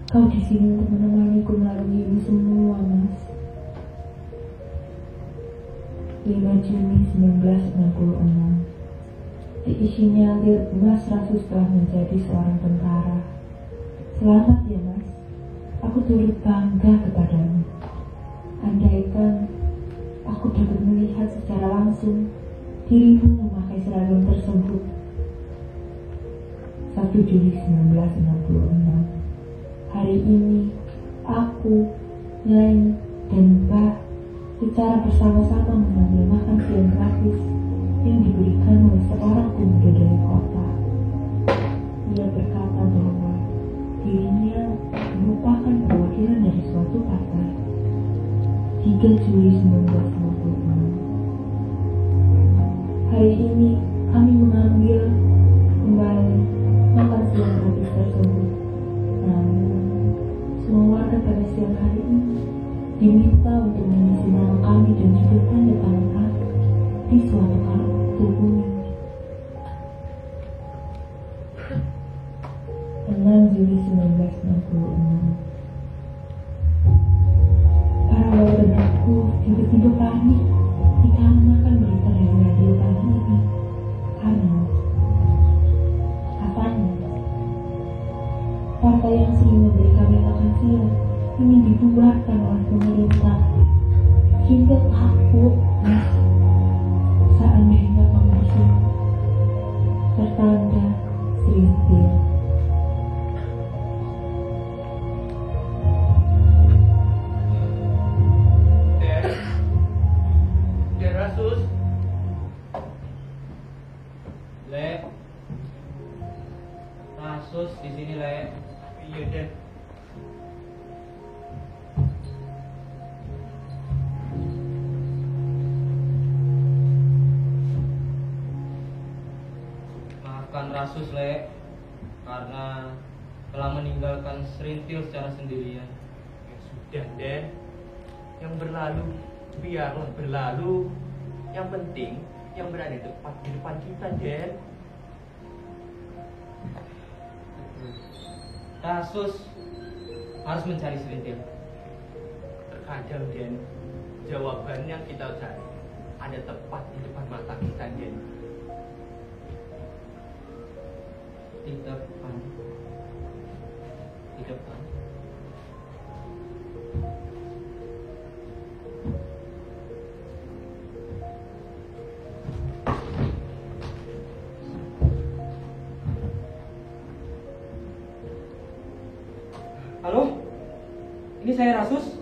kau di sini untuk menemaniku melalui ini semua, Mas. 5 Juni 1966. Diisinyalir Mas Rasus telah menjadi seorang tentara. Selamat ya, Mas. Aku turut bangga kepadamu. Andaikan aku dapat melihat secara langsung dirimu memakai seragam tersebut. 1 Juli 1966. Hari ini aku, Nyai, dan Mbah secara bersama-sama mengambil makan siang gratis yang diberikan oleh seorang pemuda dari kota. Ia berkata bahwa dirinya merupakan perwakilan dari suatu partai. 3 Juli 1966. Hari ini kami mengambil kembali makan siang gratis tersebut. Namun, semua warga pada siang hari ini diminta untuk mengisi nama kami dan juga tanda tangan kami di suatu kartu kuning. 6 Juli 1966. Para wargaku tiba-tiba panik dikarenakan berita dari radio pagi ini. Karena katanya partai yang sering memberi kami makan siang ingin dibubarkan oleh pemerintah. Kita takut, Mas. Seandainya kamu di sini. Tertanda Sri sini, Le. Iya, Den. Maafkan Rasus, Le, karena telah meninggalkan Serintil secara sendirian. Ya sudah, Den. Yang berlalu biarlah berlalu. Yang penting yang berada tepat di depan kita, Den. Rasus harus mencari Serintil. Terkadang, Den, jawaban yang kita cari ada tepat di depan mata kita, Den. Di depan. Di depan. Halo, ini saya Rasus,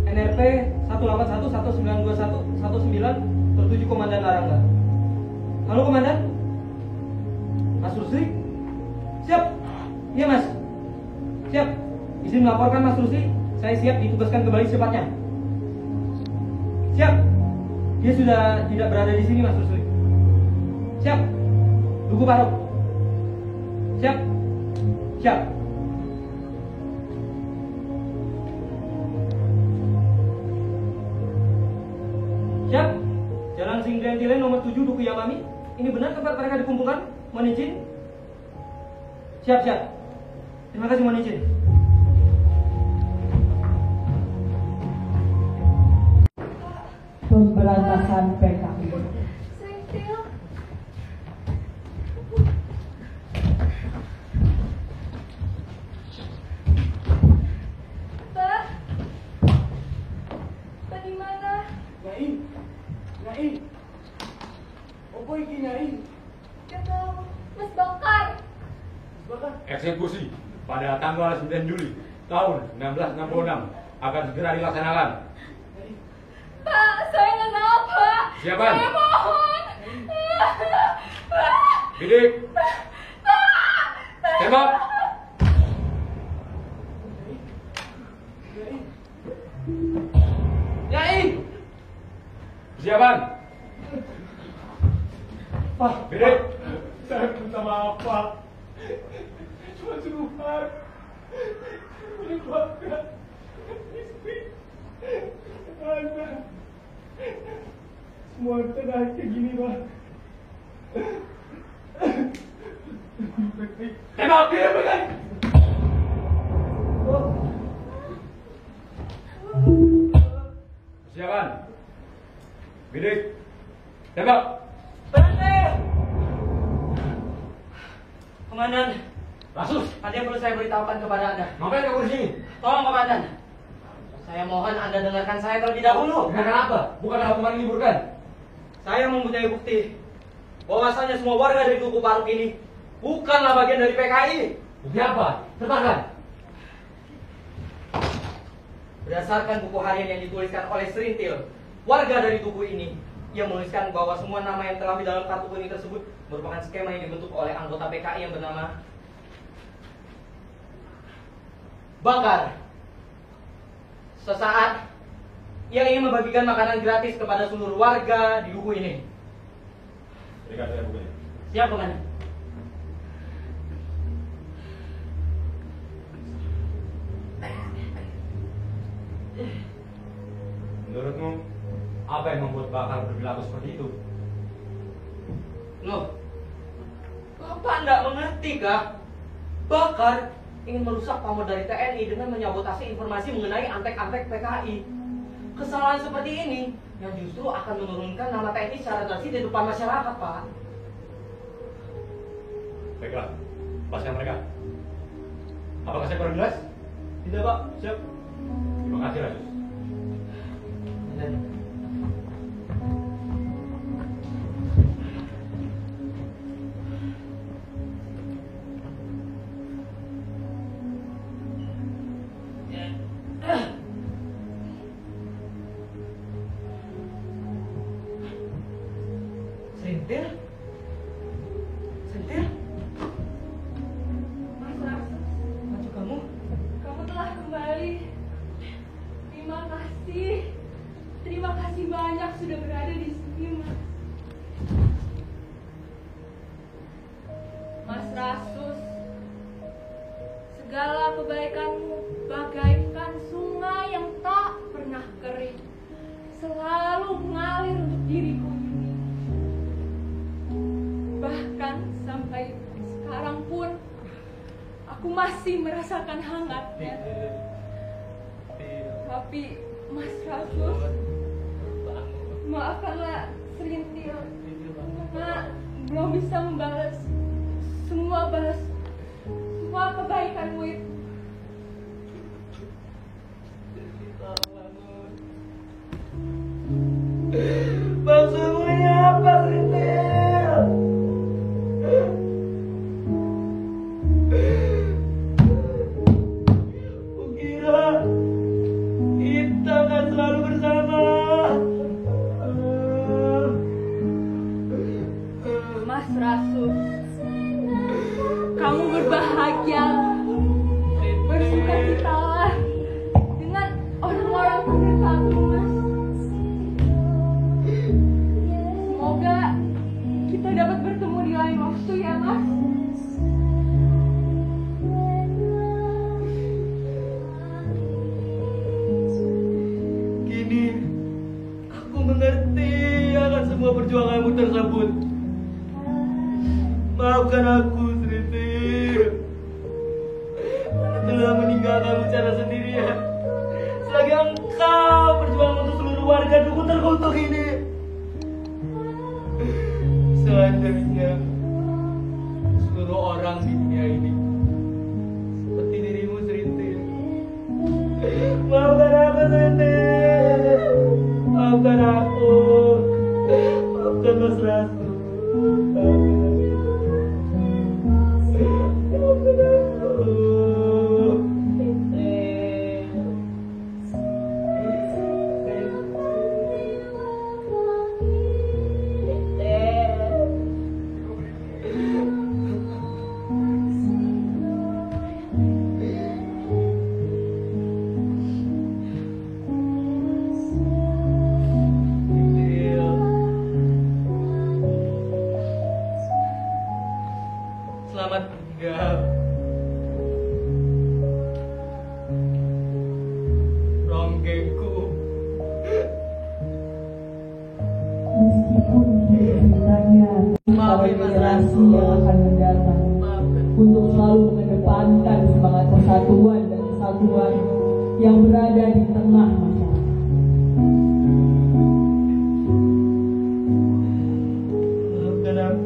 NRP 181192119, tertuju Komandan Larangga. Halo Komandan, Mas Rusli? Siap, iya Mas. Siap, izin melaporkan Mas Rusli, saya siap ditugaskan kembali secepatnya. Siap, dia sudah tidak berada di sini Mas Rusli. Siap, Duku Parok. Siap, siap. Siap, Jalan Singgantile nomor 7 Duku Yamami. Ini benar tempat mereka dikumpulkan? Mohon izin. Siap, siap. Terima kasih, mohon izin. Pemberantasan PKI. Serintil. Pak. Pak di mana? Nyai, Nyai, apa iki Nyai? Gak tahu. Mas Bakar. Eksekusi pada tanggal 9 Juli tahun 1666 akan segera dilaksanakan. Pak, saya nggak tahu Pak. Siapa? Saya mohon. Bidik, tembak. Nyai, Persiapan. Pak, Bidik. saya minta maaf, Pak. Cuma suruhan. Ini keluarga. Istri. Anak. Semua tengah kayak gini, Pak. Tembak dia, bukan? Persiapan. Bidik, tembak. Berhenti! Komandan, Rasus, ada yang perlu saya beritahukan kepada Anda. ngapain kamu di sini? Tolong Komandan, saya mohon Anda dengarkan saya terlebih dahulu. Dengarkan apa? Bukan hukuman diliburkan. Saya mempunyai bukti bahwasanya semua warga dari Duku Paruk ini bukanlah bagian dari PKI. Bukti apa? Terangkan. Berdasarkan buku harian yang dituliskan oleh Serintil, warga dari Duku ini, yang menuliskan bahwa semua nama yang terdapat dalam kartu kuning tersebut merupakan skema yang dibentuk oleh anggota PKI yang bernama Bakar. Sesaat ia ingin membagikan makanan gratis kepada seluruh warga di Duku ini. Berikan saya bukunya. Siap, Komandan. Menurutmu, apa yang membuat Bakar berperilaku seperti itu? Loh, Bapak tidak mengerti kah? Bakar ingin merusak pamor dari TNI dengan menyabotasi informasi mengenai antek-antek PKI. Kesalahan seperti ini yang justru akan menurunkan nama TNI secara drastis di depan masyarakat, Pak. Baiklah, lepaskan mereka. Apakah saya kurang jelas? Tidak, Pak. Siap. Terima kasih, Rasus. Sentil? Sentil? Mas segala kebaikanmu bagaikan sungai yang tak pernah kering, selalu mengalir untuk diriku ini. Bahkan sampai sekarang pun aku masih merasakan hangatnya. Tapi Mas Rasul, maafkanlah Serintil karena belum bisa membalas semua kebaikanmu itu. Maksudmu ini apa, Serintil? Kukira kita akan selalu bersama. Mas Rasul, kamu berbahagia, bersukacitalah dengan orang-orang terdekatmu, Mas. Semoga kita dapat bertemu di lain waktu ya, Mas. Kini aku mengerti akan semua perjuanganmu tersebut. Maafkan aku, Serintil, telah meninggalkanmu secara sendirian. Selagi engkau berjuang untuk seluruh warga duku terkutuk ini. Seandainya seluruh orang di dunia ini seperti dirimu, Serintil. Maafkan aku, Serintil. Maafkan aku. Maafkan Mas Rasul. Selamat tinggal, ronggengku. Meskipun ceritanya para generasi yang akan mendatang untuk selalu mengedepankan semangat persatuan dan kesatuan yang berada di tengah masyarakat. Maafkan aku.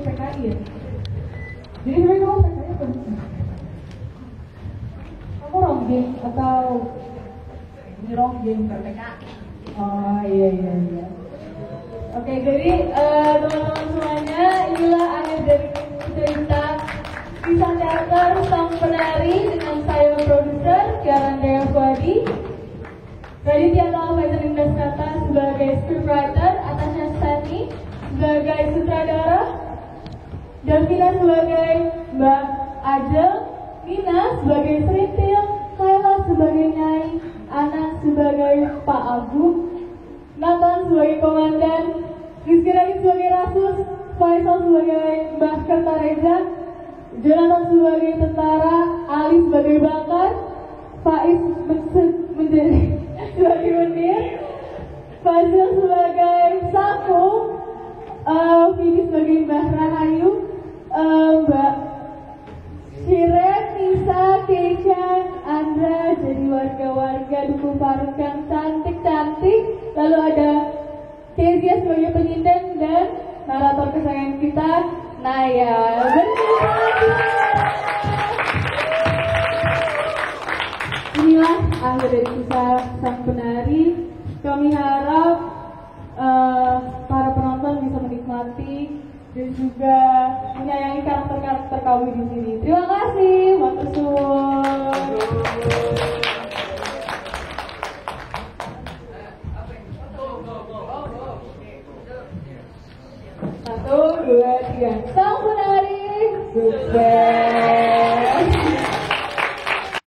PKI ya. Jadi sebenarnya kamu PKI apa? Kamu ronggeng atau ini ronggeng PKI? Oh iya. Oke, jadi teman-teman semuanya, inilah akhir dari cerita kisah teater Sang Penari dengan saya produser Kiaran Jaya Fuadi, Raditya Talfaizan Indaskata sebagai scriptwriter, Atasha Stani sebagai sutradara, Davina sebagai Mbak Ajeng, Nina sebagai Serintil, Kayla sebagai Nyai, Ana sebagai Pak Agung, Nathan sebagai komandan, Rizky Radit sebagai Rasus, Faisal sebagai Mbah Kertareza, Jonathan sebagai tentara, Ali sebagai bakar, Faiz menjadi sebagai menir, Fazil sebagai Saku, Vidi sebagai Mbah Rahayu, Mbak Shiren, Nisa, Keisha, Andra jadi warga-warga Duku Paruk yang cantik-cantik. Lalu ada Kezia sebagai penyinden dan narator kesayangan kita, Naya. Inilah akhir dari kisah Sang Penari. Kami harap para penonton bisa menikmati dan juga menyayangi karakter-karakter kami di sini. Terima kasih, matur suwun. 1, 2, 3. Sang